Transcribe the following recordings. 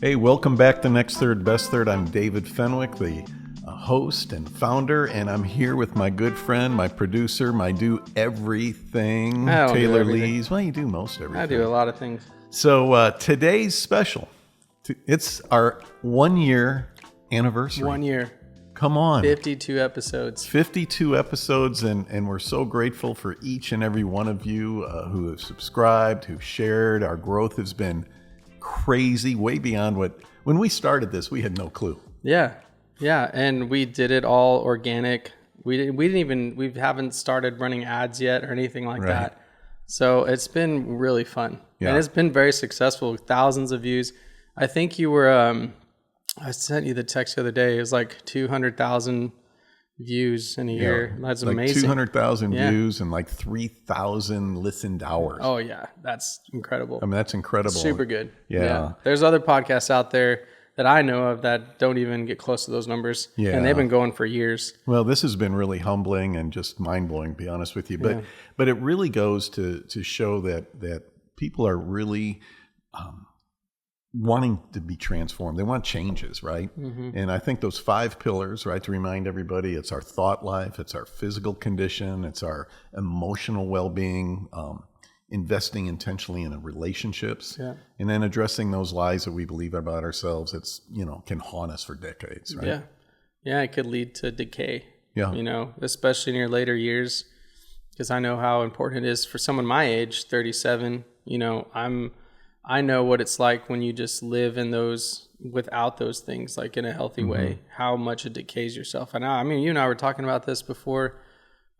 Hey, welcome back to Next Third, Best Third. I'm David Fenwick, the host and founder, and I'm here with my good friend, my producer, my do everything, Taylor Lees. Well, you do most everything. I do a lot of things. So today's special. It's our 1 year anniversary. 1 year. Come on. 52 episodes. 52 episodes, and we're so grateful for each and every one of you who have subscribed, who've shared. Our growth has been crazy, way beyond when we started this, we had no clue. Yeah, and we did it all organic. We haven't started running ads yet or anything like that. So it's been really fun, and it's been very successful. Thousands of views. I think you were. I sent you the text the other day. It was like 200,000 views in a year. That's like amazing. 200,000 views and like 3,000 listened hours. Oh yeah, that's incredible. I mean, that's incredible. Super good. Yeah. There's other podcasts out there that I know of that don't even get close to those numbers. Yeah. And they've been going for years. Well, this has been really humbling and just mind-blowing, to be honest with you. But it really goes to show that people are really wanting to be transformed. They want changes, right? Mm-hmm. And I think those 5 pillars, right, to remind everybody, it's our thought life, it's our physical condition, it's our emotional well-being, investing intentionally in relationships, and then addressing those lies that we believe about ourselves. It's, can haunt us for decades, right? Yeah, it could lead to decay. Yeah. Especially in your later years, because I know how important it is for someone my age, 37. I know what it's like when you just live in those without those things, like in a healthy way, how much it decays yourself. And I mean, you and I were talking about this before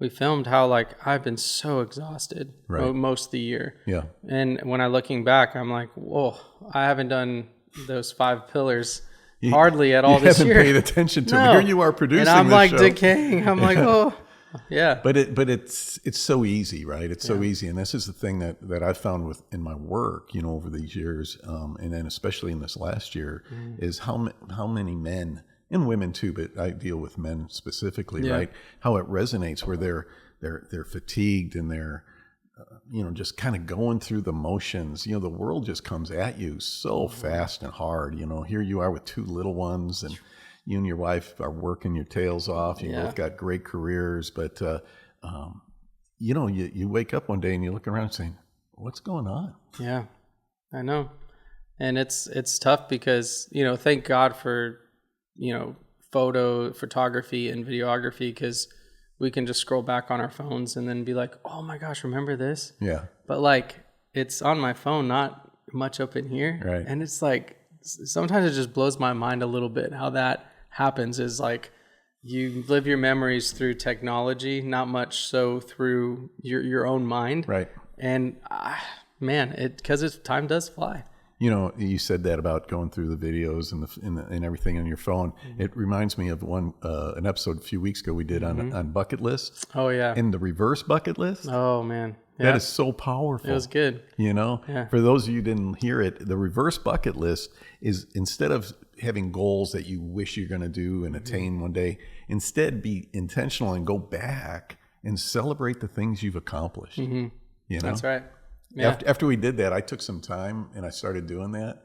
we filmed, how like I've been so exhausted most of the year. Yeah. And when I'm looking back, I'm like, whoa, I haven't done those 5 pillars hardly at all this year. You haven't paid attention to them. Here you are producing and I'm this like show. Decaying. I'm like, oh. Yeah. But it's so easy, right? It's so easy. And this is the thing that I've found in my work, over these years, and then especially in this last year, is how many men and women too, but I deal with men specifically, right? How it resonates where they're fatigued and they're just kind of going through the motions. The world just comes at you so fast and hard. Here you are with 2 little ones, and you and your wife are working your tails off. You both got great careers, but you wake up one day and you look around saying, "What's going on?" Yeah, I know, and it's tough because thank God for photography and videography, because we can just scroll back on our phones and then be like, "Oh my gosh, remember this?" Yeah. But like it's on my phone, not much up in here, right? And it's like sometimes it just blows my mind a little bit how that happens. Is like you live your memories through technology, not much so through your own mind, right? And because time does fly. You said that about going through the videos and everything on your phone. It reminds me of an episode a few weeks ago we did on bucket lists. Oh yeah, and the reverse bucket list. Oh man, that is so powerful. It was good. For those of you who didn't hear it, the reverse bucket list is, instead of having goals that you wish you're going to do and attain one day, instead be intentional and go back and celebrate the things you've accomplished. That's right. Yeah. After we did that, I took some time and I started doing that.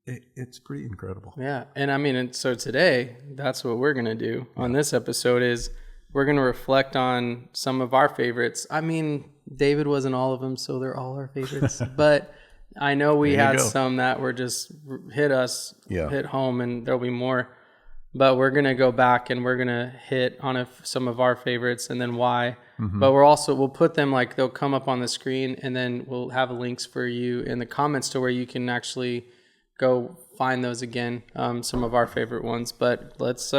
It's pretty incredible. Yeah. And I mean, so today, that's what we're going to do on this episode is we're going to reflect on some of our favorites. I mean, David wasn't all of them, so they're all our favorites. But I know we had some that were just hit home, and there'll be more. But we're going to go back and we're going to hit on some of our favorites and then why. But we'll put them, like they'll come up on the screen, and then we'll have links for you in the comments to where you can actually go find those again, some of our favorite ones. But let's,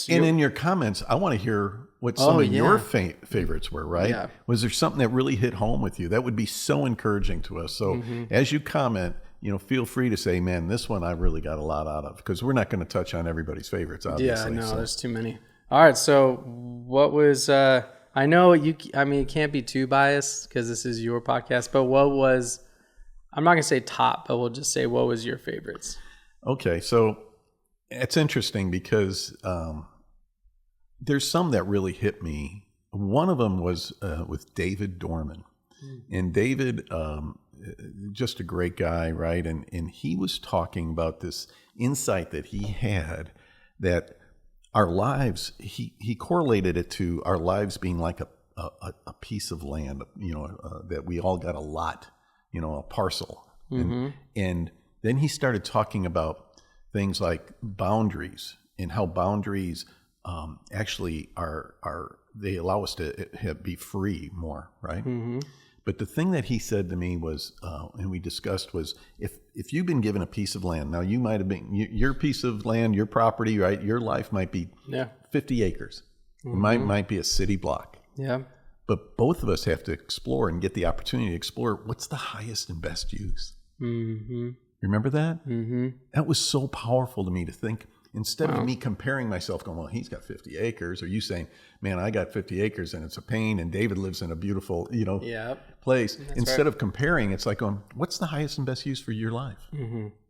in your comments, I want to hear what some of your favorites were, right? Yeah. Was there something that really hit home with you? That would be so encouraging to us. So as you comment, feel free to say, man, this one I really got a lot out of, because we're not going to touch on everybody's favorites, obviously. Yeah, no, there's too many. All right, so what was, I know it can't be too biased because this is your podcast, but what was, I'm not going to say top, but we'll just say what was your favorites? Okay, so it's interesting because there's some that really hit me. One of them was with David Dorman. And David just a great guy, right? And he was talking about this insight that he had that our lives, he correlated it to our lives being like a piece of land, that we all got a lot, a parcel. And then he started talking about things like boundaries and how boundaries actually they allow us to be free more, right? But the thing that he said to me was, and we discussed, was if you've been given a piece of land, now you might have been, your piece of land, your property, right? Your life might be 50 acres. It might be a city block. Yeah. But both of us have to explore and get the opportunity to explore what's the highest and best use. Remember that? That was so powerful to me to think, instead of me comparing myself, going, well, he's got 50 acres, or you saying, man, I got 50 acres and it's a pain, and David lives in a beautiful, place. Instead of comparing, it's like, what's the highest and best use for your life,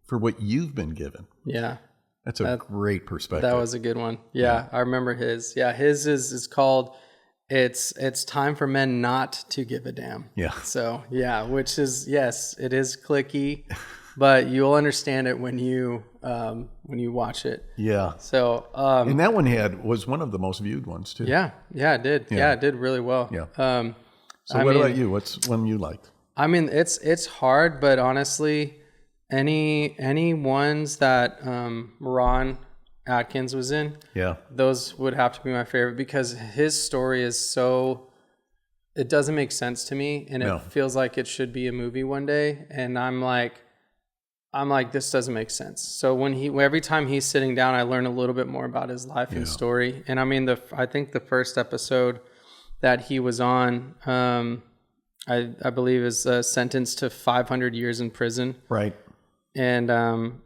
for what you've been given? Yeah. That's a great perspective. That was a good one. Yeah. I remember his. Yeah. His is called, it's time for men not to give a damn. Yeah. So yeah, which is, yes, it is clicky, but you'll understand it when you watch it. Yeah. So and that one was one of the most viewed ones too. Yeah. Yeah, it did. Yeah, it did really well. Yeah. So what about you? What's one you liked? I mean, it's hard, but honestly, any ones that Ron Atkins was in, those would have to be my favorite, because his story is so, it doesn't make sense to me, and it feels like it should be a movie one day, and I'm like, this doesn't make sense. So every time he's sitting down, I learn a little bit more about his life and story. And I mean, I think the first episode that he was on, I believe is sentenced to 500 years in prison. Right. And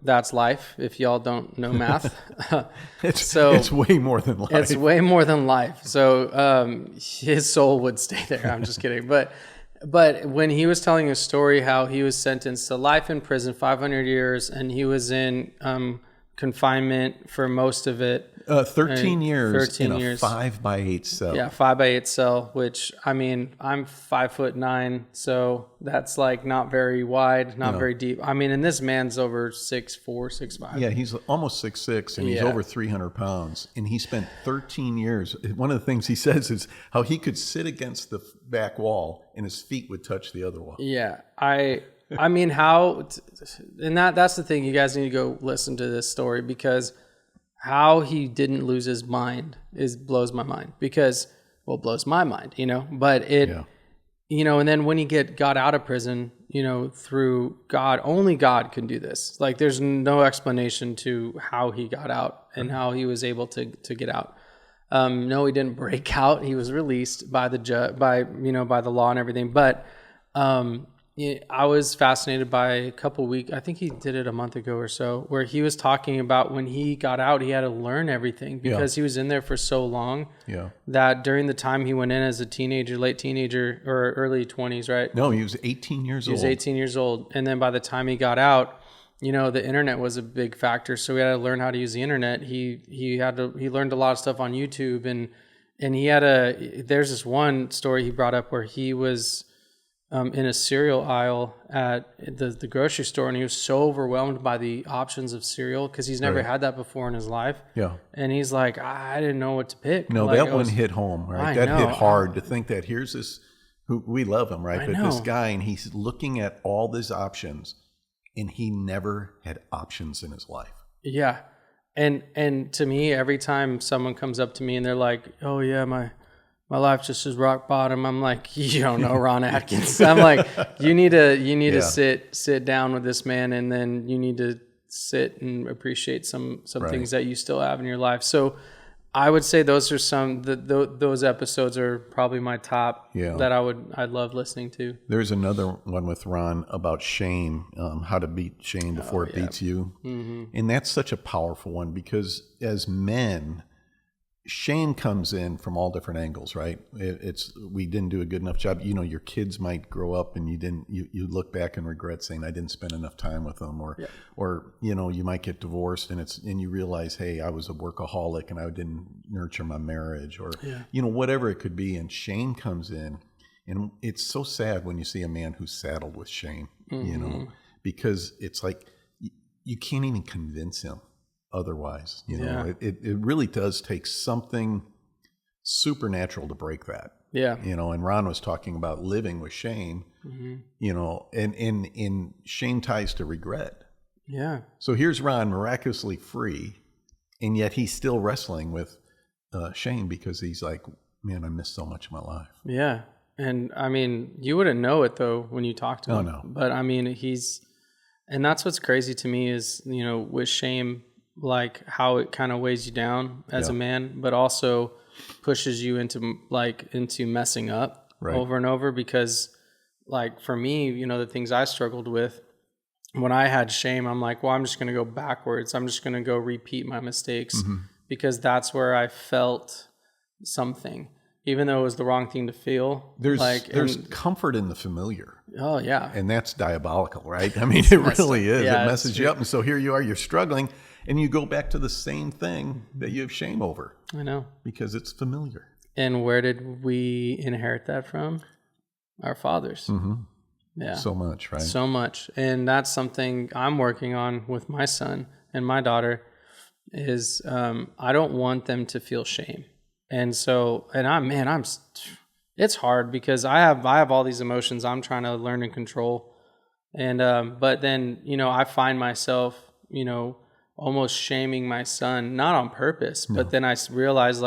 that's life, if y'all don't know math. It's way more than life. It's way more than life. So his soul would stay there. I'm just kidding. But when he was telling his story, how he was sentenced to life in prison, 500 years, and he was in confinement for most of it. 13 years in a 5x8 cell. Yeah, 5x8 cell, which, I mean, I'm 5'9", so that's like not very wide, not very deep. I mean, and this man's over 6'4", 6'5". Yeah, he's almost 6'6", and he's over 300 pounds. And he spent 13 years. One of the things he says is how he could sit against the back wall and his feet would touch the other wall. Yeah, I mean, how, and that's the thing. You guys need to go listen to this story, because how he didn't lose his mind blows my mind, because, well, blows my mind, but and then when he got out of prison, through God, only God can do this. Like, there's no explanation to how he got out and how he was able to get out. No, he didn't break out. He was released by the by the law and everything. But I was fascinated by a couple weeks. I think he did it a month ago or so, where he was talking about when he got out, he had to learn everything, because he was in there for so long. Yeah. That during the time he went in as a teenager, late teenager or early 20s, right? No, he was 18 years old. He was 18 years old, and then by the time he got out, the internet was a big factor. So he had to learn how to use the internet. He learned a lot of stuff on YouTube, and there's this one story he brought up where he was in a cereal aisle at the grocery store, and he was so overwhelmed by the options of cereal, because he's never had that before in his life. Yeah. And he's like, I didn't know what to pick. No, that one hit home, right? That hit hard to think that here's this, who we love him, right? But this guy, and he's looking at all these options, and he never had options in his life. Yeah. And to me, every time someone comes up to me and they're like, oh yeah, my life just is rock bottom, I'm like, you don't know Ron Atkins. I'm like, you need to sit down with this man, and then you need to sit and appreciate some things that you still have in your life. So I would say those are those episodes are probably my top that I'd love listening to. There's another one with Ron about shame, how to beat shame before it beats you. Mm-hmm. And that's such a powerful one, because as men, shame comes in from all different angles, right? We didn't do a good enough job. Your kids might grow up and you look back and regret saying, I didn't spend enough time with them, or you might get divorced and you realize, hey, I was a workaholic and I didn't nurture my marriage, or whatever it could be. And shame comes in, And it's so sad when you see a man who's saddled with shame, you know, because it's like you can't even convince him otherwise. You know, it really does take something supernatural to break that. Yeah. You know, and Ron was talking about living with shame, you know, and shame ties to regret. Yeah. So here's Ron miraculously free, and yet he's still wrestling with shame because he's like, man, I missed so much of my life. Yeah. And I mean, you wouldn't know it though when you talk to him. No. But I mean, and that's what's crazy to me is, you know, with shame, like how it kind of weighs you down as a man, but also pushes you into messing up over and over. Because like for me, you know, the things I struggled with when I had shame, I'm like, well, I'm just going to go backwards. I'm just going to go repeat my mistakes because that's where I felt something. Even though it was the wrong thing to feel. There's comfort in the familiar. Oh, yeah. And that's diabolical, right? I mean, it really is. Yeah, it messes you up. And so here you are, you're struggling, and you go back to the same thing that you have shame over. I know. Because it's familiar. And where did we inherit that from? Our fathers. Yeah. So much, right? So much. And that's something I'm working on with my son and my daughter is I don't want them to feel shame. And so, it's hard because I have all these emotions I'm trying to learn and control. And, but then, you know, I find myself, you know, almost shaming my son, not on purpose, but then I realize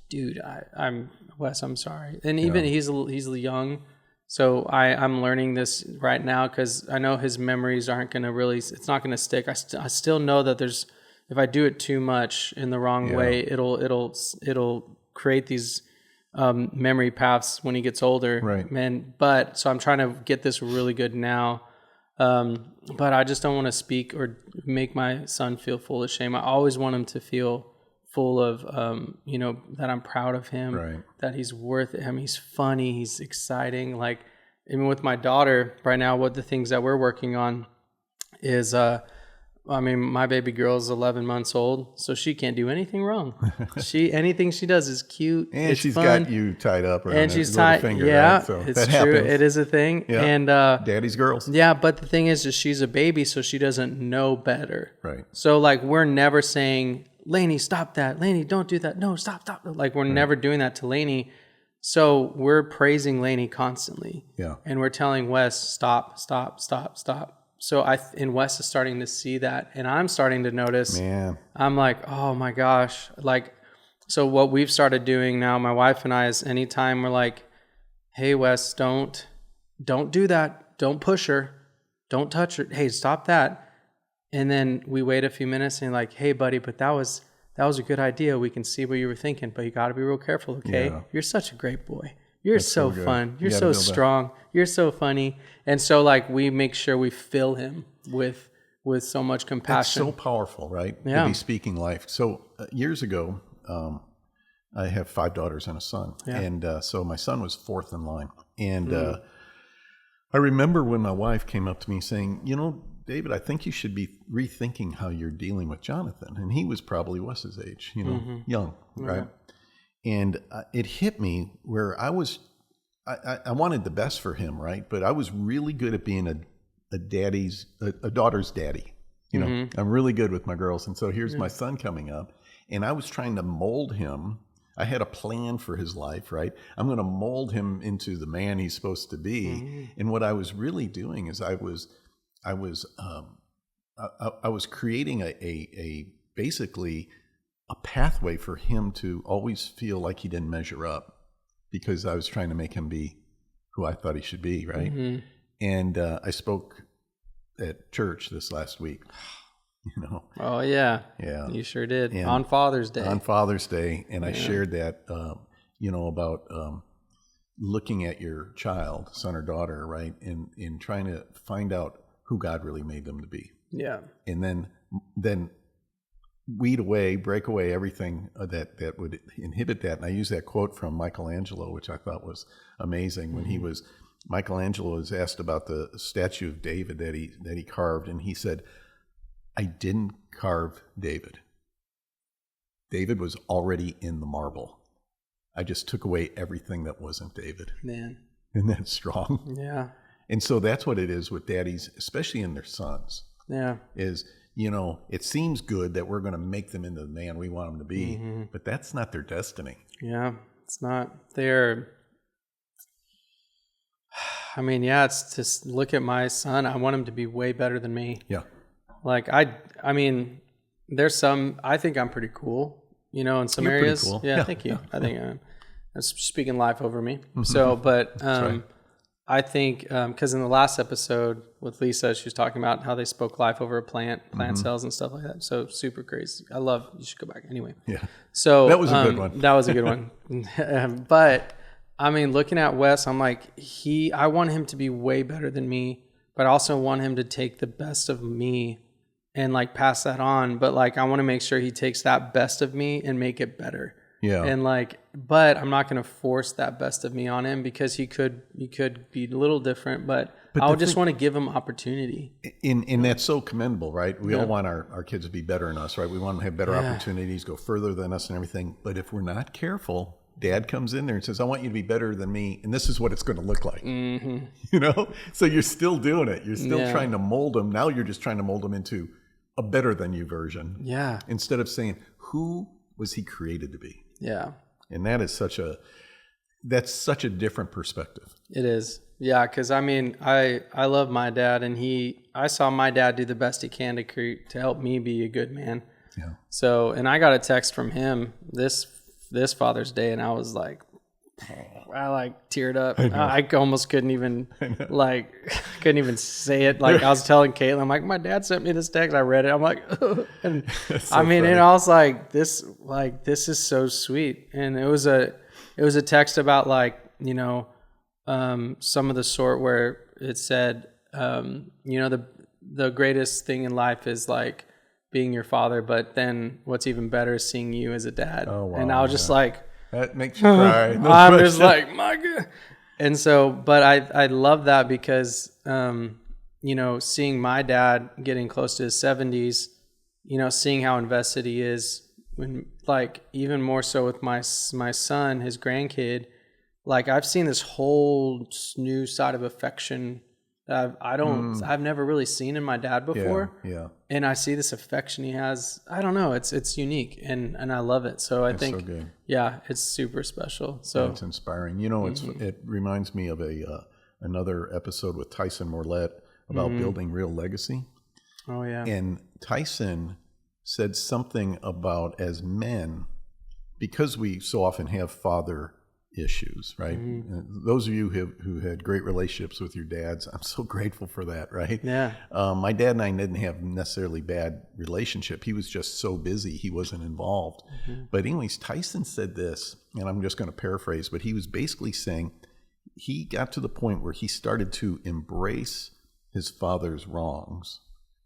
dude, I'm Wes, I'm sorry. And even he's young. So I'm learning this right now because I know his memories aren't going to really, it's not going to stick. I still know that if I do it too much in the wrong way, it'll create these memory paths when he gets older. Right. Man, but so I'm trying to get this really good now. But I just don't want to speak or make my son feel full of shame. I always want him to feel full of, you know, that I'm proud of him, that he's worth it. I mean, he's funny, he's exciting. Like even with my daughter right now, what the things that we're working on is, I mean, my baby girl is 11 months old, so she can't do anything wrong. Anything she does is cute. And she's fun. got you tied up around and she's tied. finger. Yeah, right? So it's that true. happens. It is a thing. Yeah. And daddy's girls. Yeah, but the thing is she's a baby, so she doesn't know better. Right. So like we're never saying, Lainey, stop that. Lainey, don't do that. No, stop. Like we're never doing that to Lainey. So we're praising Lainey constantly. Yeah. And we're telling Wes, stop. So and Wes is starting to see that, and I'm starting to notice. Man, I'm like, oh my gosh, like, so what we've started doing now, my wife and I, is anytime we're like, hey Wes, don't do that, don't push her, don't touch her, hey, stop that, and then we wait a few minutes and like, hey buddy, but that was a good idea. We can see what you were thinking, but you got to be real careful, okay? Yeah. You're such a great boy. You're so fun. You're so strong. You're so funny. And so like we make sure we fill him with so much compassion. That's so powerful, right? Yeah. To be speaking life. So years ago, I have 5 daughters and a son. Yeah. And so my son was 4th in line. And I remember when my wife came up to me saying, you know, David, I think you should be rethinking how you're dealing with Jonathan. And he was probably Wes's age, you know, young, right? And it hit me where I wanted the best for him, right? But I was really good at being a daughter's daddy. You know, I'm really good with my girls. And so here's my son coming up, and I was trying to mold him. I had a plan for his life, right? I'm going to mold him into the man he's supposed to be. And what I was really doing is I was creating a basically a pathway for him to always feel like he didn't measure up, because I was trying to make him be who I thought he should be, right? And I spoke at church this last week, you know. Oh, yeah. Yeah. You sure did. And on Father's Day. On Father's Day. And I shared that, you know, about looking at your child, son or daughter, right? And trying to find out who God really made them to be. Yeah. And then break away everything that would inhibit that. And I use that quote from Michelangelo, which I thought was amazing. When Michelangelo was asked about the statue of David that he carved, and he said, I didn't carve David. David was already in the marble. I just took away everything that wasn't David. Man. Isn't that strong? Yeah. And so that's what it is with daddies, especially in their sons. Yeah. Is, it seems good that we're going to make them into the man we want them to be, but that's not their destiny. Yeah. It's not. It's just look at my son. I want him to be way better than me. Yeah. Like, there's some, I think I'm pretty cool, in some You're areas. pretty cool. Yeah, Yeah. thank you. I think I'm speaking life over me. So, but right. I think, because in the last episode with Lisa, she was talking about how they spoke life over a plant cells and stuff like that. So super crazy. You should go back anyway. Yeah. So that was a good one. That was a good one. But looking at Wes, I'm like, I want him to be way better than me, but I also want him to take the best of me and like pass that on. But like, I want to make sure he takes that best of me and make it better. Yeah. And like, but I'm not going to force that best of me on him because he could be a little different, but I just want to give him opportunity. And that's so commendable, right? We all want our kids to be better than us, right? We want them to have better opportunities, go further than us and everything. But if we're not careful, dad comes in there and says, I want you to be better than me. And this is what it's going to look like. So you're still doing it. You're still trying to mold them. Now you're just trying to mold them into a better than you version. Yeah. Instead of saying, who was he created to be? Yeah. And that's such a different perspective. It is. Yeah. Cause I love my dad, and I saw my dad do the best he can to help me be a good man. Yeah. So, and I got a text from him this Father's Day, and I was like, I teared up. I almost couldn't even say it. Like I was telling Caitlin, I'm like, my dad sent me this text. I read it. I'm like, and so and I was like, this is so sweet. And it was a text about some of the sort where it said, the greatest thing in life is like being your father, but then what's even better is seeing you as a dad. Oh, wow, and I was just like, that makes you cry. No I'm question. just like, my God. And so, but I love that because, seeing my dad getting close to his 70s, seeing how invested he is, when even more so with my son, his grandkid, I've seen this whole new side of affection that I've never really seen in my dad before. Yeah. And I see this affection he has. I don't know. It's unique, and I love it. So I think, so good. Yeah, it's super special. So it's inspiring. It reminds me of another episode with Tyson Morlett about building real legacy. Oh yeah. And Tyson said something about, as men, because we so often have father issues, right? Those of you who had great relationships with your dads, I'm so grateful for that, right? Yeah. My dad and I didn't have necessarily bad relationship. He was just so busy, he wasn't involved. But anyways, Tyson said this, and I'm just going to paraphrase, but he was basically saying he got to the point where he started to embrace his father's wrongs,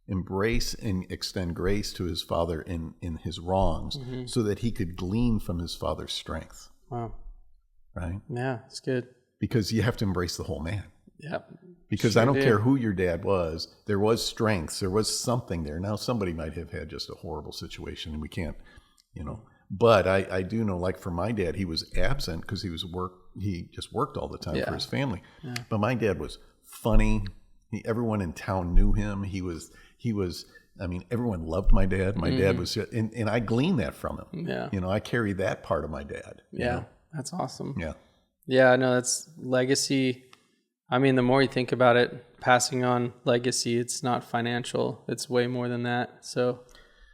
embrace and extend grace to his father in his wrongs, so that he could glean from his father's strength. Wow. Right? Yeah, it's good. Because you have to embrace the whole man. Yep. Because I don't care who your dad was, there was strengths, there was something there. Now, somebody might have had just a horrible situation, and we can't, But I do know, like for my dad, he was absent because he just worked all the time for his family. Yeah. But my dad was funny. Everyone in town knew him. He was. Everyone loved my dad. My dad was, and I gleaned that from him. Yeah. I carry that part of my dad. Yeah. That's awesome. Yeah. Yeah, no, that's legacy. The more you think about it, passing on legacy, it's not financial. It's way more than that. So,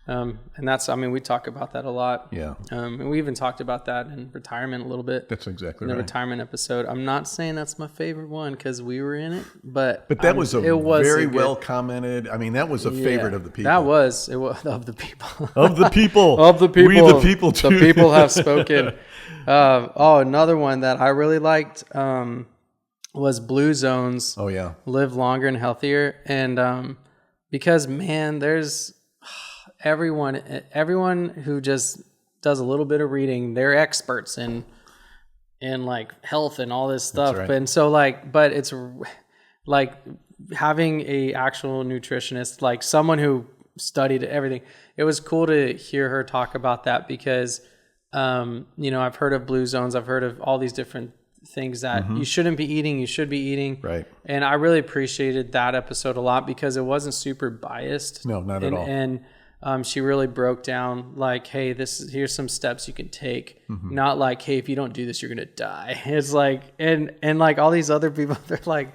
and that's, we talk about that a lot. Yeah. And we even talked about that in retirement a little bit. That's exactly in right. The retirement episode. I'm not saying that's my favorite one because we were in it, but that was very well commented. That was a favorite of the people. It was of the people. Of the people. Of the people. We the people too. The people have spoken. Another one that I really liked was Blue Zones. Oh yeah. Live longer and healthier. And because there's everyone who just does a little bit of reading, they're experts in health and all this stuff. Right. And so but it's having a actual nutritionist, someone who studied everything. It was cool to hear her talk about that because I've heard of blue zones. I've heard of all these different things that you shouldn't be eating, you should be eating. Right. And I really appreciated that episode a lot because it wasn't super biased. No, not at all. And she really broke down like, hey, here's some steps you can take. Not like, hey, if you don't do this, you're going to die. It's like, and like all these other people, they're like,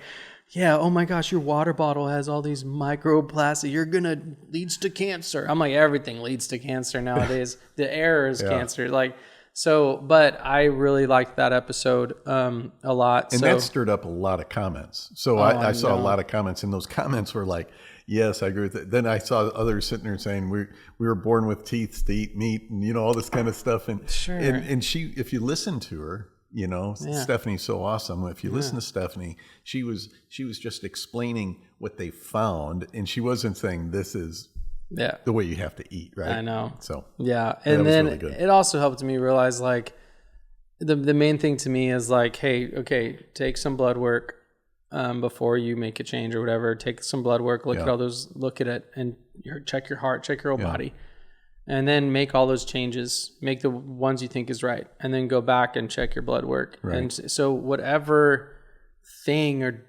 yeah, oh my gosh, your water bottle has all these microplastic. You're going to leads to cancer. I'm like, everything leads to cancer nowadays. The air is cancer. Like, so, but I really liked that episode a lot. And that stirred up a lot of comments. So I saw a lot of comments, and those comments were like, yes, I agree with it. Then I saw others sitting there saying we were born with teeth to eat meat, and all this kind of stuff. And sure. And she, if you listen to her, Stephanie's so awesome. If you listen to Stephanie, she was just explaining what they found, and she wasn't saying this is the way you have to eat, right? I know. So yeah, and then really it also helped me realize like the main thing to me is like, hey, okay, take some blood work before you make a change or whatever. Take some blood work, look at all those, look at it, and check your heart, check your whole body. And then make all those changes, make the ones you think is right, and then go back and check your blood work. Right. And so whatever thing or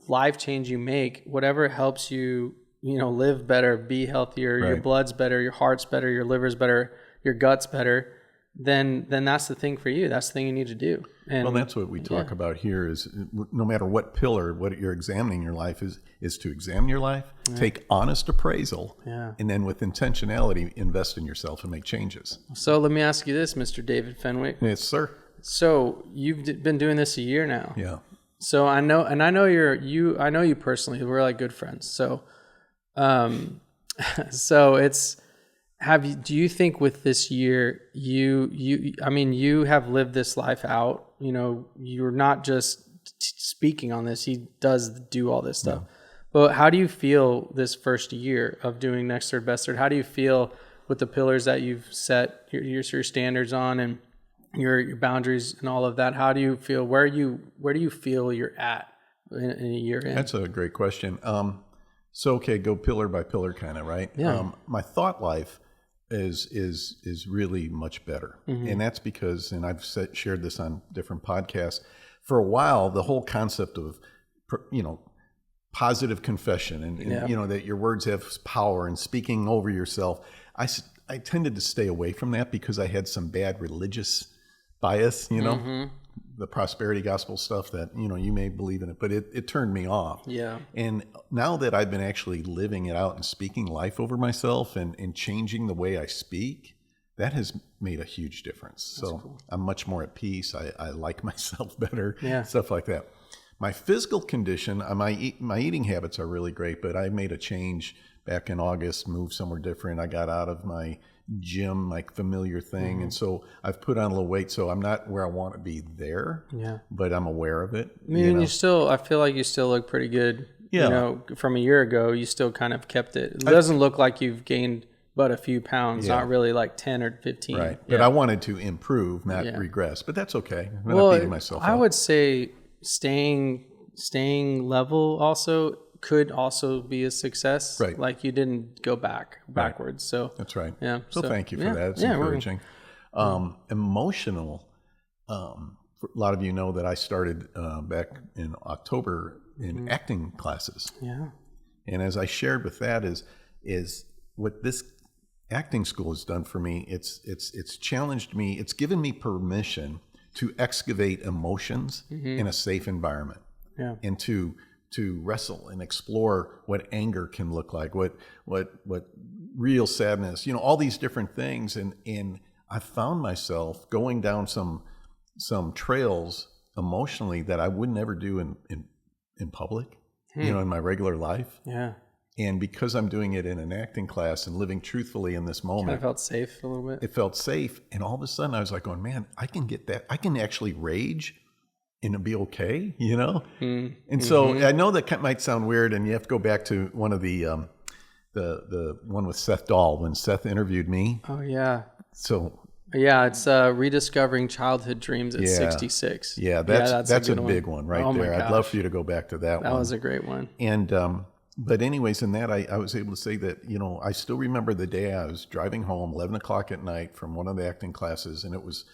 life change you make, whatever helps you, live better, be healthier, your blood's better, your heart's better, your liver's better, your gut's better, then that's the thing for you. That's the thing you need to do. And well, that's what we talk about here is no matter what pillar, what you're examining your life is to examine your life, take honest appraisal, and then with intentionality, invest in yourself and make changes. So let me ask you this, Mr. David Fenwick. Yes, sir. So you've been doing this a year now. Yeah. So I know you personally. We're like good friends. So, do you think with this year, you have lived this life out, you're not just speaking on this, he does do all this stuff, but how do you feel this first year of doing Next Third Best Third? How do you feel with the pillars that you've set your standards on and your boundaries and all of that? How do you feel, where do you feel you're at in a year in? That's a great question. So, okay, go pillar by pillar kind of, right? Yeah. My thought life is really much better. And that's because, and I've shared this on different podcasts, for a while, the whole concept of, positive confession and that your words have power and speaking over yourself, I tended to stay away from that because I had some bad religious bias, the prosperity gospel stuff that, you may believe in it, but it turned me off. Yeah. And now that I've been actually living it out and speaking life over myself and changing the way I speak, that has made a huge difference. That's so cool. I'm much more at peace. I like myself better, stuff like that. My physical condition, my eating habits are really great, but I made a change back in August, moved somewhere different. I got out of my gym, like familiar thing. And so I've put on a little weight, so I'm not where I want to be there, but I'm aware of it. I mean, I feel like you still look pretty good. Yeah. From a year ago, you still kind of kept it. It doesn't look like you've gained but a few pounds, not really like 10 or 15. Right. But I wanted to improve, not regress, but that's okay. I'm not beating myself up. I would say staying level also could also be a success. Right. Like you didn't go backwards. So that's right. Yeah. So thank you for that. It's encouraging. Emotional. A lot of you know that I started back in October in acting classes. Yeah. And as I shared with that is what this acting school has done for me. It's challenged me. It's given me permission to excavate emotions in a safe environment. Yeah. And to wrestle and explore what anger can look like, what real sadness, all these different things. And I found myself going down some trails emotionally that I would never do in public, in my regular life. Yeah. And because I'm doing it in an acting class and living truthfully in this moment, kind of felt safe a little bit. It felt safe. And all of a sudden I was like going, man, I can get that. I can actually rage and it'll be okay, And so I know that might sound weird, and you have to go back to one of the one with Seth Dahl when Seth interviewed me. Oh yeah. So yeah, it's rediscovering childhood dreams at 66. Yeah, that's a big one right there. God. I'd love for you to go back to that one. That was a great one. And But anyways, in that, I was able to say that, I still remember the day I was driving home, 11 o'clock at night from one of the acting classes. And it was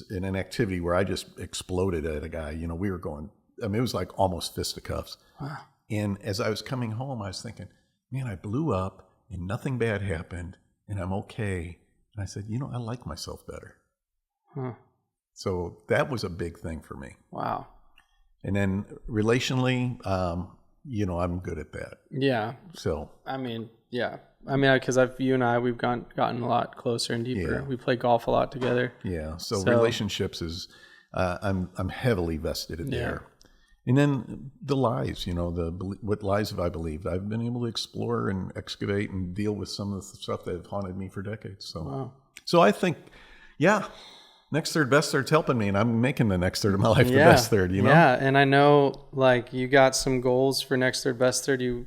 in an activity where I just exploded at a guy. We were going, it was like almost fisticuffs. Wow. And as I was coming home, I was thinking, man, I blew up and nothing bad happened and I'm okay. And I said, I like myself better. Huh. So that was a big thing for me. Wow. And then relationally, I'm good at that. Yeah. So. Yeah. Because you and I, we've gotten a lot closer and deeper. Yeah. We play golf a lot together. Yeah. So relationships is, I'm heavily vested in there. And then the lies, what lies have I believed? I've been able to explore and excavate and deal with some of the stuff that have haunted me for decades. So, wow. So I think, next third, best third's helping me, and I'm making the next third of my life the best third. Yeah, and I know you got some goals for next third, best third. You're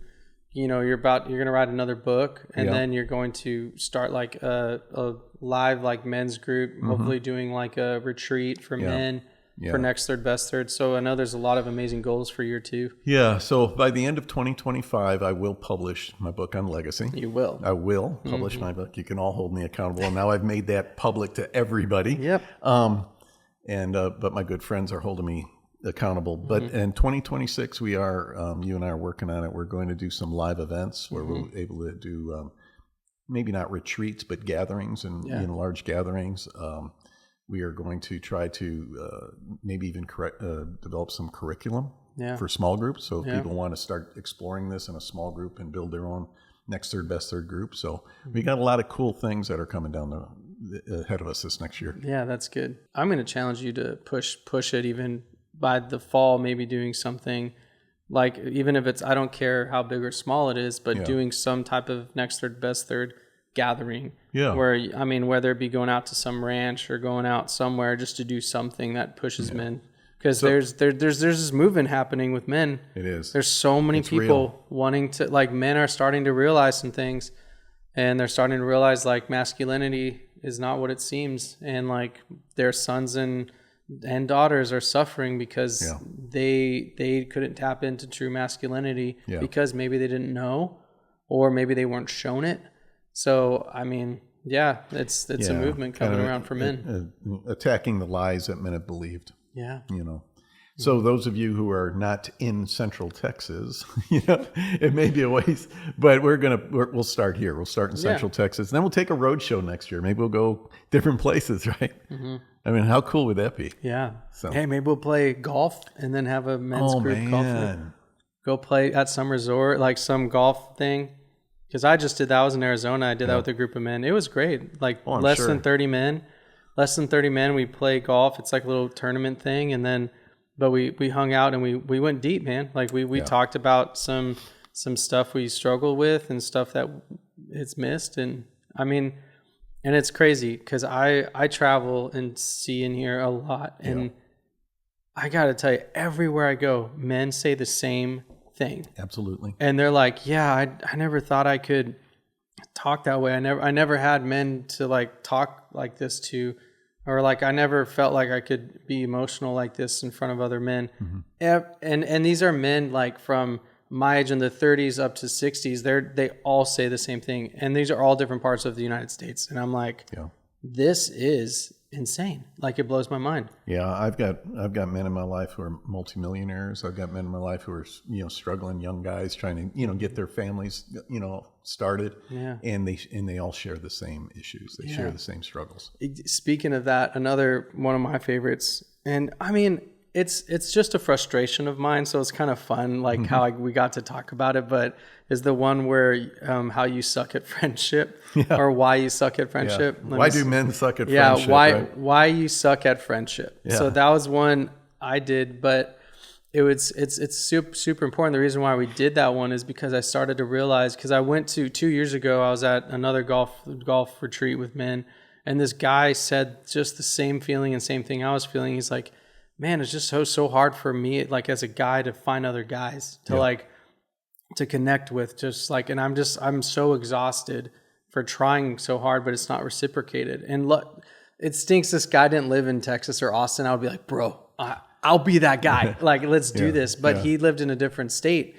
going to write another book, and then you're going to start a live men's group, hopefully doing a retreat for men. For next third, best third. So I know there's a lot of amazing goals for year 2. Yeah. So by the end of 2025, I will publish my book on legacy. You will. I will publish my book. You can all hold me accountable. And now I've made that public to everybody. Yep. But my good friends are holding me accountable. But in 2026, we are, you and I are working on it. We're going to do some live events where we're able to do maybe not retreats, but gatherings and large gatherings. We are going to try to maybe even develop some curriculum for small groups. So if people want to start exploring this in a small group and build their own next third, best third group. So we got a lot of cool things that are coming down ahead of us this next year. Yeah, that's good. I'm going to challenge you to push it even by the fall, maybe doing something even if it's, I don't care how big or small it is, but doing some type of next third, best third gathering. Yeah. Where, whether it be going out to some ranch or going out somewhere just to do something that pushes men. Because there's this movement happening with men. It is. There's so many people wanting to, men are starting to realize some things, and they're starting to realize masculinity is not what it seems, and their sons and daughters are suffering because they couldn't tap into true masculinity because maybe they didn't know, or maybe they weren't shown it. So, it's a movement coming around for men. Attacking the lies that men have believed. Yeah. So those of you who are not in Central Texas, it may be a ways, but we'll start here. We'll start in Central Texas. Then we'll take a road show next year. Maybe we'll go different places, right? Mm-hmm. How cool would that be? Yeah. So. Hey, maybe we'll play golf and then have a men's group golf. Go play at some resort, some golf thing. Because I just did that. I was in Arizona. I did that with a group of men. It was great. Less than 30 men. Less than 30 men. We play golf. It's a little tournament thing. And then, but we hung out and we went deep, man. We talked about some stuff we struggled with and stuff that it's missed. And and it's crazy because I travel and see and hear a lot. And I got to tell you, everywhere I go, men say the same thing. Absolutely. And they're like, I never thought I could talk that way. I never had men to talk like this to, or I never felt like I could be emotional like this in front of other men. Mm-hmm. And these are men from my age in the 30s up to 60s. They all say the same thing. And these are all different parts of the United States. And I'm like, this is insane. It blows my mind. Yeah, I've got men in my life who are multimillionaires. I've got men in my life who are struggling young guys trying to get their families started. Yeah, and they all share the same issues. They share the same struggles. Speaking of that, another one of my favorites, and it's just a frustration of mine, so it's kind of fun, how we got to talk about it, but is the one where how you suck at friendship, or why you suck at friendship. Yeah. Why do men suck at friendship? Yeah, why you suck at friendship. Yeah. So that was one I did, but it's super, super important. The reason why we did that one is because I started to realize, because I went to 2 years ago, I was at another golf retreat with men, and this guy said just the same feeling and same thing I was feeling. He's like, man, it's just so hard for me, as a guy, to find other guys to to connect with, and I'm so exhausted for trying so hard, but it's not reciprocated. And look, it stinks this guy didn't live in Texas or Austin. I would be like, bro, I'll be that guy. Let's do this. But he lived in a different state.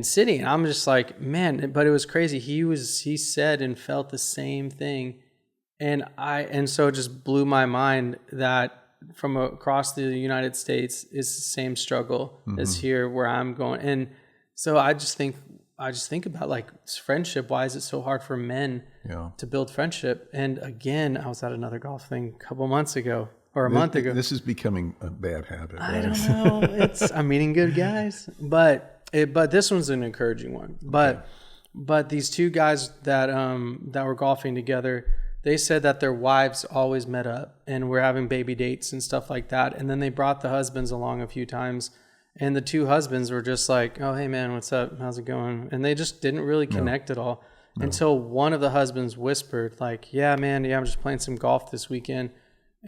sitting. And I'm just like, man, but it was crazy. He said and felt the same thing. And so it just blew my mind that from across the United States is the same struggle as here where I'm going. And so I just think about like friendship. Why is it so hard for men to build friendship? And again, I was at another golf thing a couple months ago or a month ago. This is becoming a bad habit. Right? I don't know. I'm meeting good guys, but this one's an encouraging one. But these two guys that were golfing together, they said that their wives always met up and were having baby dates and stuff like that. And then they brought the husbands along a few times. And the two husbands were just like, oh, hey, man, what's up? How's it going? And they just didn't really connect at all until one of the husbands whispered, like, yeah, man, I'm just playing some golf this weekend.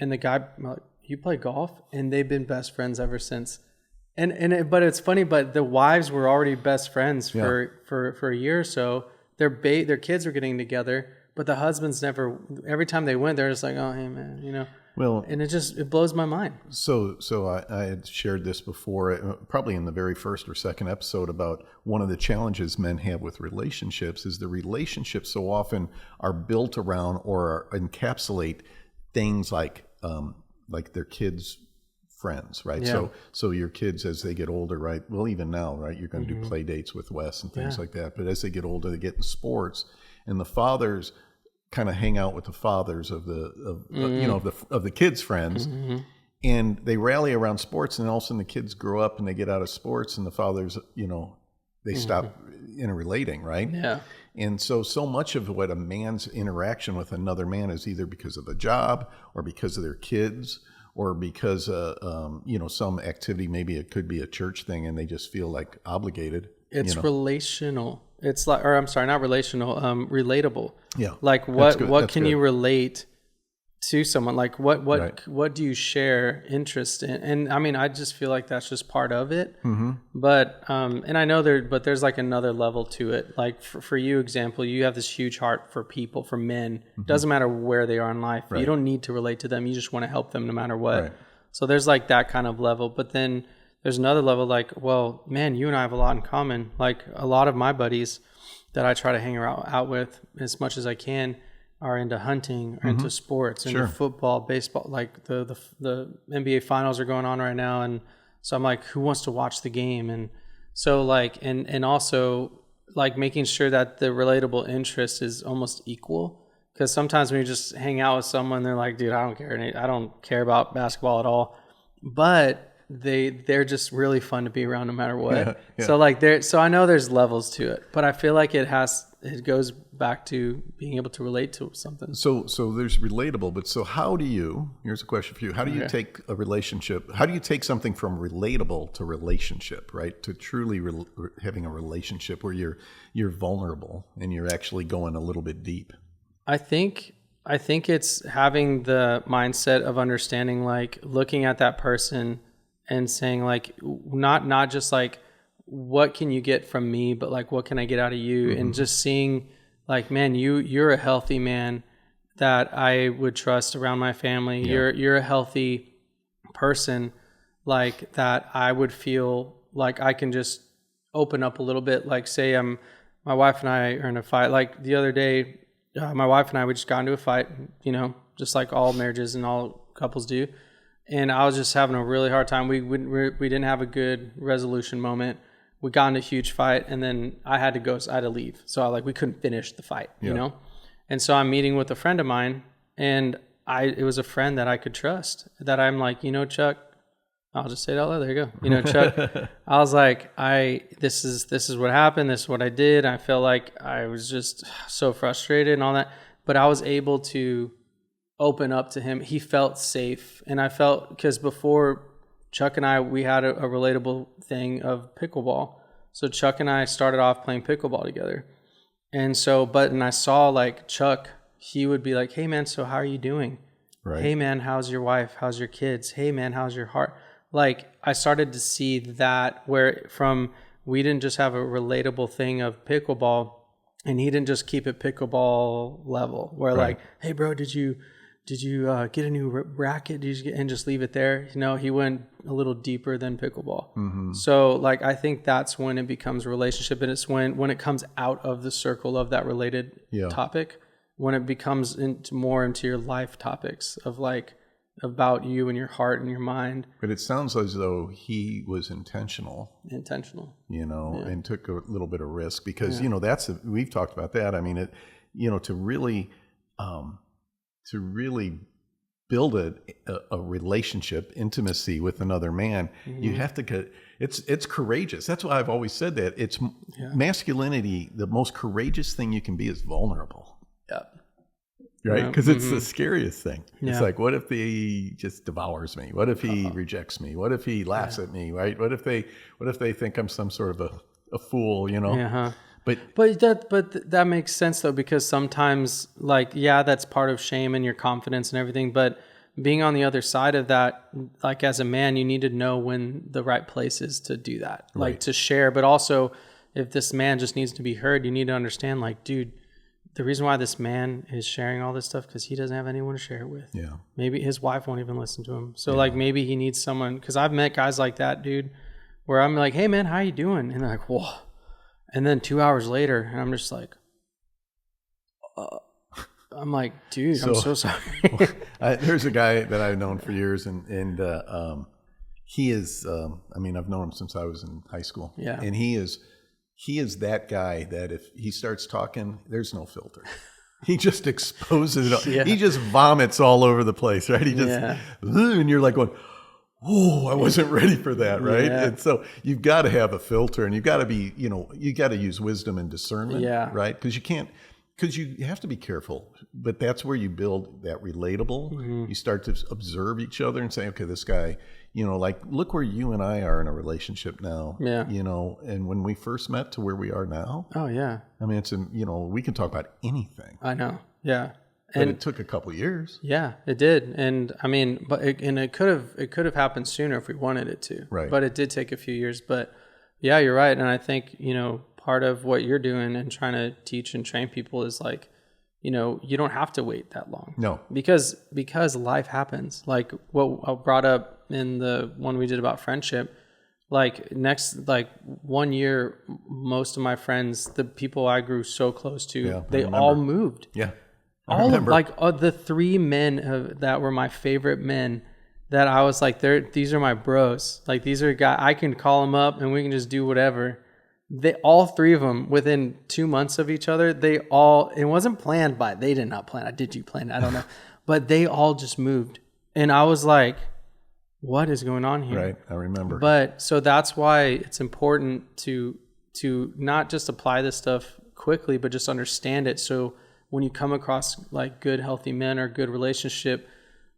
And the guy, like, you play golf? And they've been best friends ever since. But it's funny, but the wives were already best friends for a year or so. Their kids were getting together. But the husbands never, every time they went, they're just like, oh, hey, man, Well, and it blows my mind. So I had shared this before, probably in the very first or second episode, about one of the challenges men have with relationships is the relationships so often are built around or encapsulate things like their kids' friends, right? Yeah. So your kids, as they get older, right? Well, even now, right? You're going to do play dates with Wes and things like that. But as they get older, they get in sports, and the fathers kind of hang out with the fathers of the kids' friends, and they rally around sports, and all of a sudden the kids grow up and they get out of sports, and the fathers, they stop interrelating, right? Yeah. And so much of what a man's interaction with another man is either because of the job or because of their kids or because some activity. Maybe it could be a church thing, and they just feel like obligated. It's relational. It's like, or I'm sorry, not relational, relatable. Yeah. Like what can you relate to someone? Like what do you share interest in? And I mean, I just feel like that's just part of it. Mm-hmm. But, and I know there's like another level to it. Like for you, example, you have this huge heart for people, for men. Mm-hmm. Doesn't matter where they are in life. Right. You don't need to relate to them. You just want to help them no matter what. Right. So there's like that kind of level. But then there's another level like, well, man, you and I have a lot in common. Like a lot of my buddies that I try to hang out with as much as I can are into hunting or into sports, into football, baseball. Like the NBA finals are going on right now. And so I'm like, who wants to watch the game? And so like, and also like making sure that the relatable interest is almost equal. Because sometimes when you just hang out with someone, they're like, dude, I don't care about basketball at all. But they're just really fun to be around no matter what. Yeah. So I know there's levels to it, but I feel like it goes back to being able to relate to something. So there's relatable, but so here's a question for you. How do you take a relationship, how do you take something from relatable to relationship, right? To truly having a relationship where you're vulnerable and you're actually going a little bit deep? I think it's having the mindset of understanding, like looking at that person and saying like, not just like, what can you get from me, but like, what can I get out of you? Mm-hmm. And just seeing like, man, you're a healthy man that I would trust around my family. Yeah. You're a healthy person like that I would feel like I can just open up a little bit. Like say my wife and I are in a fight. Like the other day, my wife and I, we just got into a fight, just like all marriages and all couples do. And I was just having a really hard time. We didn't have a good resolution moment. We got into a huge fight, and then I had to leave. So we couldn't finish the fight, you know? And so I'm meeting with a friend of mine, and it was a friend that I could trust, that I'm like, Chuck, I'll just say it out loud. There you go. Chuck, I was like, this is what happened. This is what I did. I felt like I was just so frustrated and all that, but I was able to open up to him. He felt safe. And I felt, because before Chuck and I, we had a relatable thing of pickleball. So Chuck and I started off playing pickleball together. And so, and I saw like Chuck, he would be like, hey man, so how are you doing? Right. Hey man, how's your wife? How's your kids? Hey man, how's your heart? Like I started to see that we didn't just have a relatable thing of pickleball, and he didn't just keep it pickleball level where like, hey bro, did you did you get a new racket? Did you get, and just leave it there? You know, he went a little deeper than pickleball. Mm-hmm. So like, I think that's when it becomes a relationship, and it's when it comes out of the circle of that related topic, when it becomes into your life topics of like about you and your heart and your mind. But it sounds as though he was intentional, you know, and took a little bit of risk because, you know, we've talked about that. I mean, to really build a relationship, intimacy with another man, you have to get, it's courageous. That's why I've always said that it's masculinity. The most courageous thing you can be is vulnerable. Yeah. Right? Because it's the scariest thing. Yeah. It's like, what if he just devours me? What if he rejects me? What if he laughs at me? Right? What if they think I'm some sort of a fool, you know? Yeah. But that makes sense though, because sometimes like, that's part of shame and your confidence and everything. But being on the other side of that, like as a man, you need to know when the right place is to do that, like to share. But also if this man just needs to be heard, you need to understand like, dude, the reason why this man is sharing all this stuff, because he doesn't have anyone to share it with. Yeah. Maybe his wife won't even listen to him. So like maybe he needs someone, because I've met guys like that, dude, where I'm like, hey man, how you doing? And they're like, whoa. And then 2 hours later, and I'm just like, I'm like, dude, I'm so sorry. There's a guy that I've known for years, and he is, I mean, I've known him since I was in high school. Yeah. And he is that guy that if he starts talking, there's no filter. He just exposes it. Yeah. He just vomits all over the place, right? He just, and you're like going, oh, I wasn't ready for that, right? Yeah. And so you've got to have a filter, and you've got to be, you got to use wisdom and discernment, right? Because you have to be careful, but that's where you build that relatable. Mm-hmm. You start to observe each other and say, okay, this guy, like look where you and I are in a relationship now, and when we first met to where we are now. Oh yeah. I mean, it's, we can talk about anything. I know. Yeah. But it took a couple of years. Yeah, it did. And I mean, it could have happened sooner if we wanted it to. Right. But it did take a few years. But yeah, you're right. And I think, part of what you're doing and trying to teach and train people is like, you don't have to wait that long. No. Because life happens. Like what I brought up in the one we did about friendship, like 1 year, most of my friends, the people I grew so close to, they all moved. Yeah. All of the three men that were my favorite men that I was like, these are my bros. Like these are guys, I can call them up and we can just do whatever. All three of them within 2 months of each other, it wasn't planned they did not plan. Did you plan? I don't know. But they all just moved. And I was like, what is going on here? Right. I remember. But so that's why it's important to not just apply this stuff quickly, but just understand it. So when you come across like good, healthy men or good relationship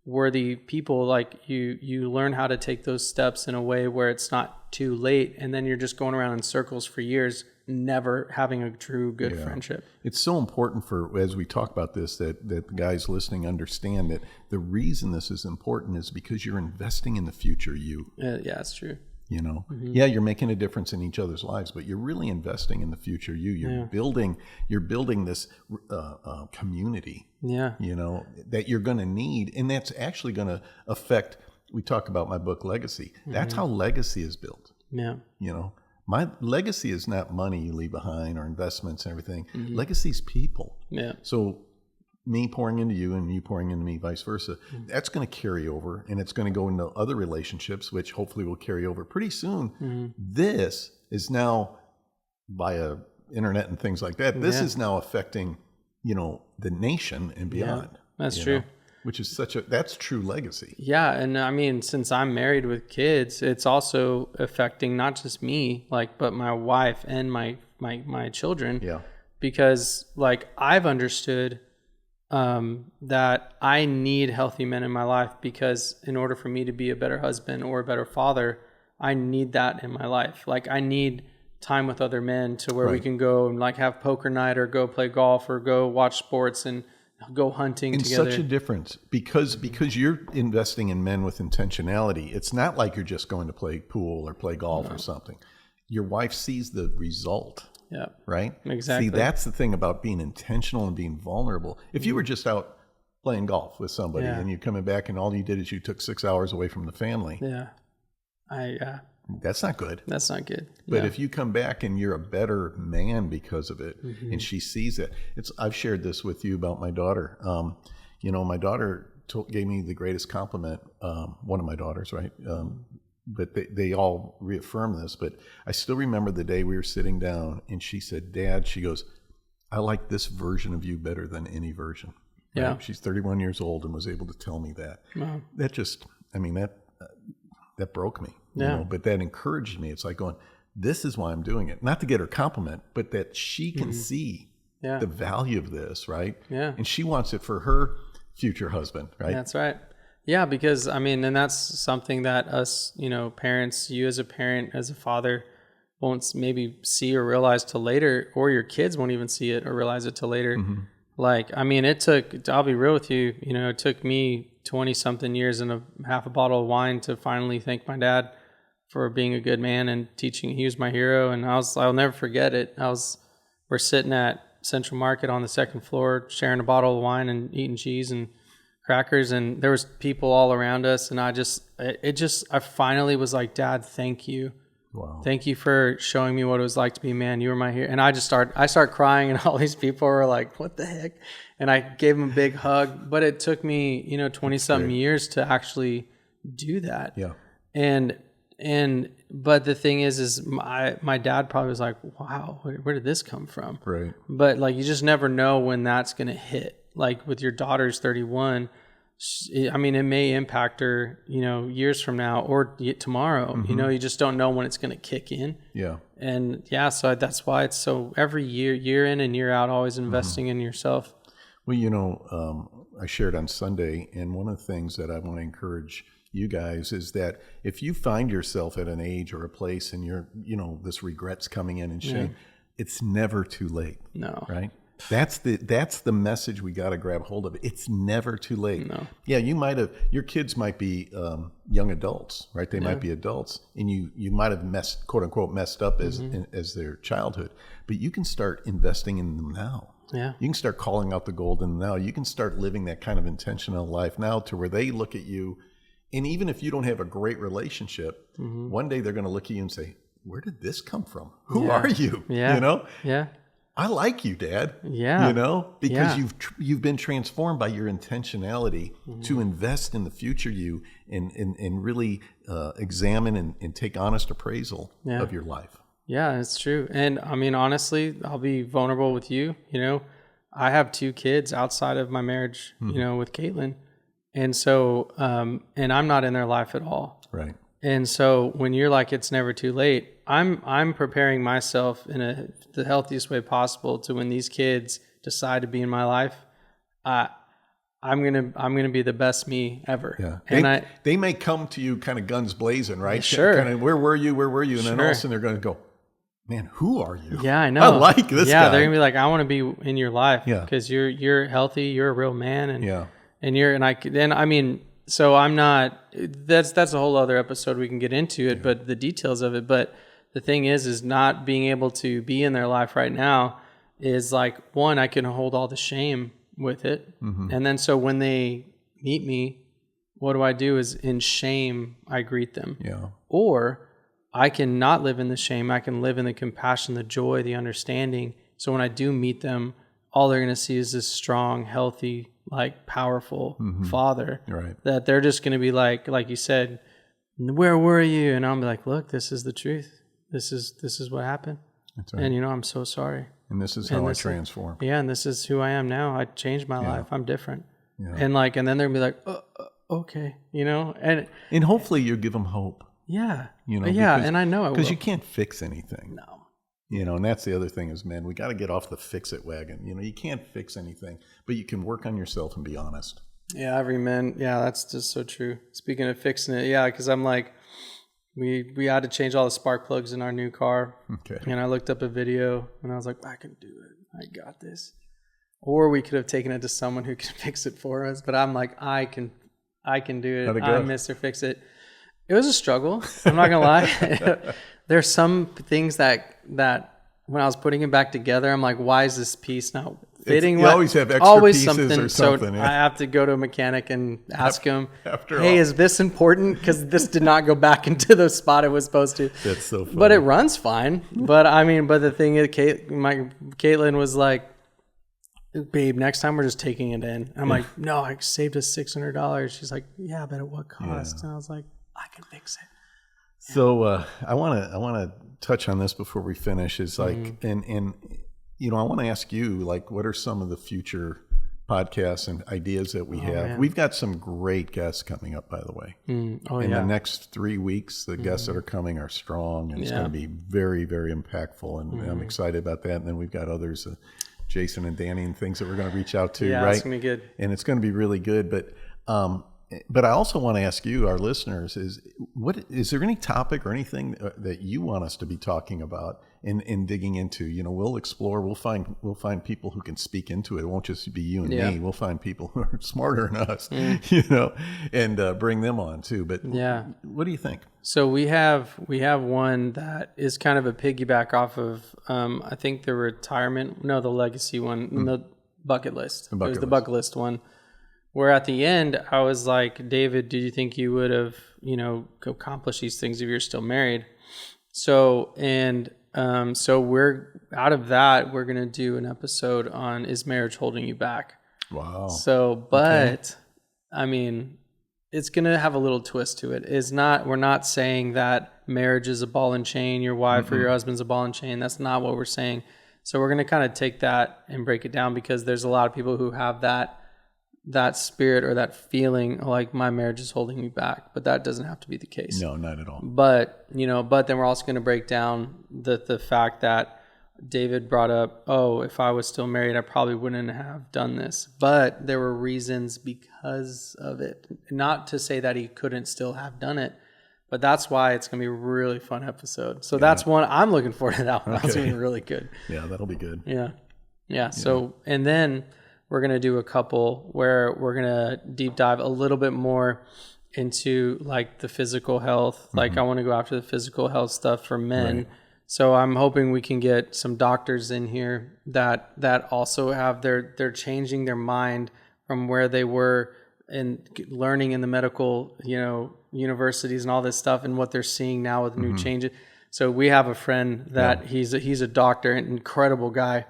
worthy people, like you learn how to take those steps in a way where it's not too late. And then you're just going around in circles for years, never having a true good friendship. It's so important as we talk about this, that the guys listening understand that the reason this is important is because you're investing in the future you. Yeah, that's true. Mm-hmm. Yeah, you're making a difference in each other's lives, but you're really investing in the future you. You're building this community. Yeah. That you're going to need, and that's actually going to affect. We talk about my book Legacy. Mm-hmm. That's how legacy is built. Yeah. My legacy is not money you leave behind or investments and everything. Mm-hmm. Legacy is people. Yeah. So me pouring into you and you pouring into me, vice versa, that's going to carry over, and it's going to go into other relationships, which hopefully will carry over pretty soon. Mm-hmm. This is now via internet and things like that. This is now affecting, the nation and beyond. Yeah, that's true. Which is that's true legacy. Yeah. And I mean, since I'm married with kids, it's also affecting not just me, but my wife and my children. Yeah. Because I've understood that I need healthy men in my life, because in order for me to be a better husband or a better father, I need that in my life. I need time with other men to where we can go and have poker night or go play golf or go watch sports and go hunting together. It's such a difference because you're investing in men with intentionality. It's not like you're just going to play pool or play golf or something. Your wife sees the result. Yeah. Right? Exactly. See, that's the thing about being intentional and being vulnerable. If you were just out playing golf with somebody and you're coming back and all you did is you took 6 hours away from the family. Yeah. That's not good. That's not good. But if you come back and you're a better man because of it, and she sees it, I've shared this with you about my daughter. My daughter gave me the greatest compliment. One of my daughters, right? But they all reaffirm this. But I still remember the day we were sitting down, and she said, "Dad," she goes, "I like this version of you better than any version." Right? Yeah. She's 31 years old and was able to tell me that. Wow. That just, that broke me. Yeah. But that encouraged me. It's like going, this is why I'm doing it. Not to get her compliment, but that she can see the value of this, right? Yeah. And she wants it for her future husband, right? That's right. Yeah, because and that's something that us, parents, you as a parent, as a father, won't maybe see or realize till later, or your kids won't even see it or realize it till later. Mm-hmm. It took, I'll be real with you, it took me 20 something years and half a bottle of wine to finally thank my dad for being a good man and teaching. He was my hero. And I'll never forget it. We're sitting at Central Market on the second floor, sharing a bottle of wine and eating cheese and crackers. And there was people all around us. And I finally was like, Dad, thank you. Wow. Thank you for showing me what it was like to be a man. You were my hero. And I start crying, and all these people were like, what the heck? And I gave him a big hug, but it took me, 20 something years to actually do that. Yeah. But the thing is my dad probably was like, wow, where did this come from? Right. But you just never know when that's going to hit. Like with your daughter's 31, it may impact her, years from now or tomorrow. Mm-hmm. You just don't know when it's going to kick in. Yeah. And so that's why it's so every year in and year out, always investing in yourself. Well, I shared on Sunday, and one of the things that I want to encourage you guys is that if you find yourself at an age or a place and you're, this regret's coming in and shame, it's never too late. No. Right? That's the message we got to grab hold of. It's never too late. No. Yeah, your kids might be young adults, right? They might be adults, and you might have quote unquote messed up as their childhood, but you can start investing in them now. Yeah. You can start calling out the gold in them now. You can start living that kind of intentional life now to where they look at you, and even if you don't have a great relationship, one day they're going to look at you and say, "Where did this come from? Who are you?" Yeah. Yeah. I like you, Dad. Yeah. Because you've been transformed by your intentionality to invest in the future you and really examine and take honest appraisal of your life. Yeah, it's true. And honestly, I'll be vulnerable with you. I have 2 kids outside of my marriage, with Caitlin. And so, and I'm not in their life at all. Right. And so when you're like, it's never too late, I'm preparing myself in the healthiest way possible to when these kids decide to be in my life, I'm gonna be the best me ever. Yeah. And they may come to you kind of guns blazing, right? Sure. Kind of, where were you? And then all of a sudden they're going to go, man, who are you? Yeah, I know. I like this guy. Yeah, they're gonna be like, I want to be in your life because you're healthy, you're a real man, so I'm not. That's a whole other episode we can get into it, but the details of it. But the thing is not being able to be in their life right now is like, one, I can hold all the shame with it, and then so when they meet me, what do I do? Is in shame I greet them, or I can not live in the shame. I can live in the compassion, the joy, the understanding. So when I do meet them, all they're going to see is this strong, healthy, powerful father. Right. That they're just going to be like you said, where were you? And I'll be like, look, this is the truth. This is what happened. That's right. And I'm so sorry. And this is how I transform. And this is who I am now. I changed my life. I'm different. Yeah. And and then they're going to be like, okay, and hopefully you give them hope. Yeah. And I know it because you can't fix anything. No. And that's the other thing is, man, we got to get off the fix-it wagon. You can't fix anything, but you can work on yourself and be honest. Yeah, that's just so true. Speaking of fixing it, because I'm like, we had to change all the spark plugs in our new car. Okay. And I looked up a video, and I was like, I can do it. I got this. Or we could have taken it to someone who can fix it for us. But I'm like, I can do it. I'm Mr. Fix It. It was a struggle. I'm not gonna lie. There's some things that when I was putting it back together, I'm like, why is this piece not fitting. You always have extra always pieces or something. So I have to go to a mechanic and ask him, after hey, all. is this important? Because this did not go back into the spot it was supposed to. That's so funny. But it runs fine. But the thing is, Caitlin was like, babe, next time we're just taking it in. I'm like, no, I saved us $600. She's like, yeah, but at what cost? Yeah. And I was like, I can fix it. So I want to touch on this before we finish. Is like, and I want to ask you, like, what are some of the future podcasts and ideas that we have? Man. We've got some great guests coming up, by the way. In the next 3 weeks, the guests that are coming are strong, and it's going to be very, very impactful, and I'm excited about that. And then we've got others, Jason and Danny, and things that we're going to reach out to, right? It's going to be good. And it's going to be really good. But I also want to ask you, our listeners, is there any topic or anything that you want us to be talking about and digging into? We'll explore. We'll find people who can speak into it. It won't just be you and me. We'll find people who are smarter than us, and bring them on too. But what do you think? So we have one that is kind of a piggyback off of I think the legacy one, the bucket list. It was the bucket list one. Where at the end, I was like, David, do you think you would have, accomplished these things if you're still married? So we're out of that. We're going to do an episode on, is marriage holding you back? Wow. So, I mean, it's going to have a little twist to it. We're not saying that marriage is a ball and chain, your wife or your husband's a ball and chain. That's not what we're saying. So we're going to kind of take that and break it down, because there's a lot of people who have that spirit or that feeling like my marriage is holding me back, but that doesn't have to be the case. No, not at all. But then we're also going to break down the fact that David brought up, if I was still married, I probably wouldn't have done this, but there were reasons because of it. Not to say that he couldn't still have done it, but that's why it's going to be a really fun episode. So that's one I'm looking forward to. That one. That's going to be really good. Yeah, that'll be good. Yeah. So, and then we're going to do a couple where we're going to deep dive a little bit more into like the physical health. Like I want to go after the physical health stuff for men. Right. So I'm hoping we can get some doctors in here that also have they're changing their mind from where they were and learning in the medical, universities and all this stuff, and what they're seeing now with new changes. So we have a friend that he's a doctor, an incredible guy.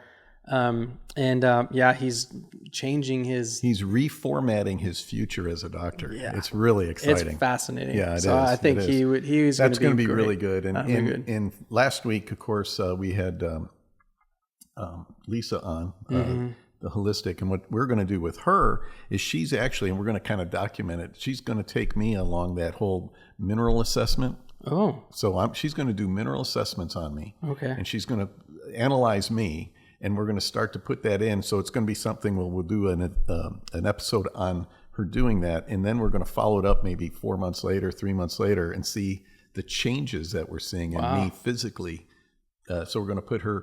He's changing he's reformatting his future as a doctor. Yeah. It's really exciting. It's fascinating. Yeah, it is. I think that's going to be really good. And last week, of course, we had Lisa on, the holistic, and what we're going to do with her is she's actually, and we're going to kind of document it, she's going to take me along that whole mineral assessment. Oh. So she's going to do mineral assessments on me. Okay. And she's going to analyze me. And we're going to start to put that in. So it's going to be something we'll do an episode on her doing that. And then we're going to follow it up maybe 4 months later, 3 months later, and see the changes that we're seeing in me physically. So we're going to put her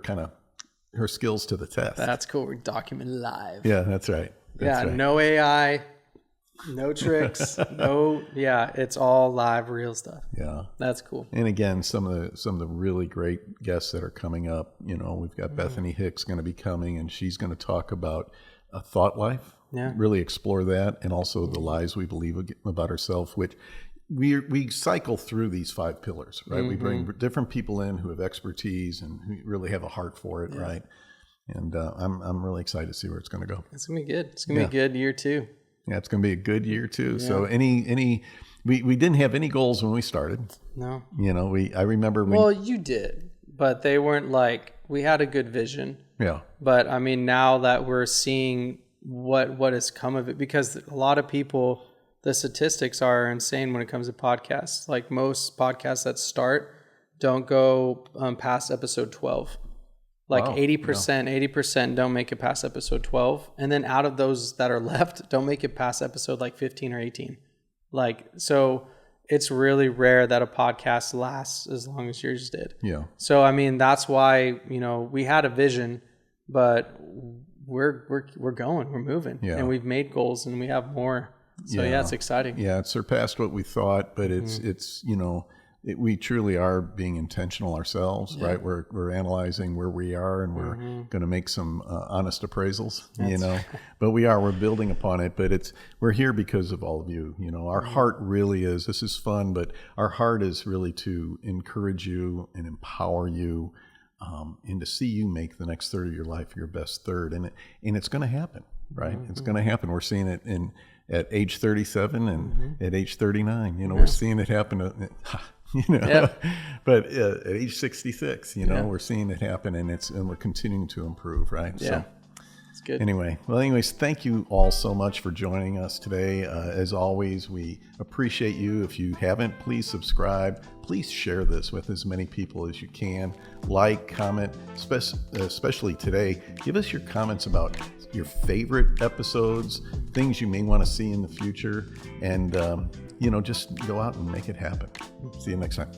her skills to the test. That's cool. We're documenting live. Yeah, that's right. No AI, no tricks, it's all live, real stuff. Yeah, that's cool. And again, some of the really great guests that are coming up. We've got Bethany Hicks going to be coming, and she's going to talk about a thought life. Yeah, really explore that, and also the lies we believe about ourselves, which we cycle through these 5 pillars, right? We bring different people in who have expertise and who really have a heart for it, right? And I'm really excited to see where it's going to go. It's going to be good. It's going to be a good year too. Yeah, it's going to be a good year too. Yeah. So we didn't have any goals when we started. No. I remember. Well, you did, but they weren't like, we had a good vision. Yeah. But I mean, now that we're seeing what has come of it, because a lot of people, the statistics are insane when it comes to podcasts. Like most podcasts that start don't go past episode 12. Like 80% don't make it past episode 12. And then out of those that are left, don't make it past episode like 15 or 18. So it's really rare that a podcast lasts as long as yours did. Yeah. So, I mean, that's why, we had a vision, but we're going, we're moving, and we've made goals and we have more. So it's exciting. Yeah. It surpassed what we thought, but it's we truly are being intentional ourselves, right? We're analyzing where we are, and we're going to make some honest appraisals, but we're building upon it. But we're here because of all of you. Our heart really is, this is fun, but our heart is really to encourage you and empower you, and to see you make the next third of your life your best third. And it's going to happen, right? It's going to happen. We're seeing it at age 37 and at age 39, we're seeing it happen. But at age 66, we're seeing it happen, and we're continuing to improve, right? Yeah. It's good. Anyways, thank you all so much for joining us today. As always, we appreciate you. If you haven't, please subscribe. Please share this with as many people as you can. Like, comment, especially today. Give us your comments about your favorite episodes, things you may want to see in the future, and just go out and make it happen. See you next time.